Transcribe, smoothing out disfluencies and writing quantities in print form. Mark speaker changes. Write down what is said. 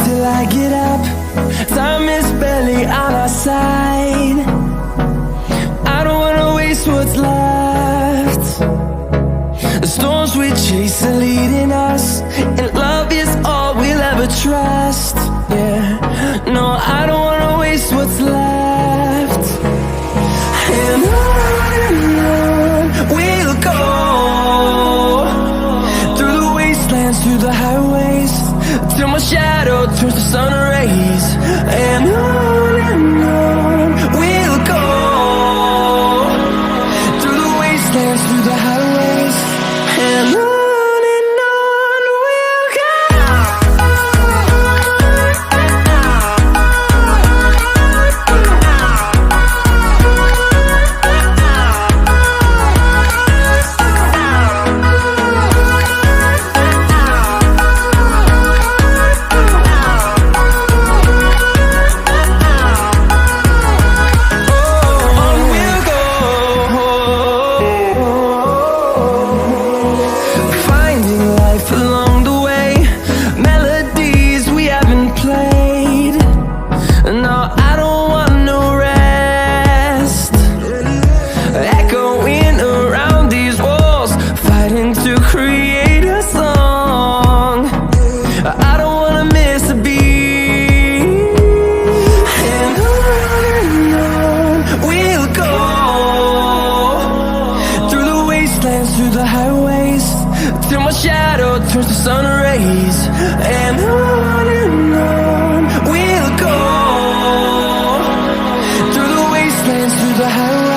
Speaker 1: till I get up. Time is barely on our side. I don't wanna waste what's left. The storms we chase are leading us, and love is all we'll ever trust. Yeah, no, I don't wanna waste what's left. And on we'll go, through the wastelands, through the highways, till my shadow turns to sun rays. And on we'll go, through the wastelands, through the highways, and on we'll go. Through the highways, till my shadow turns to sun rays. And on we'll go, through the wastelands, through the highways.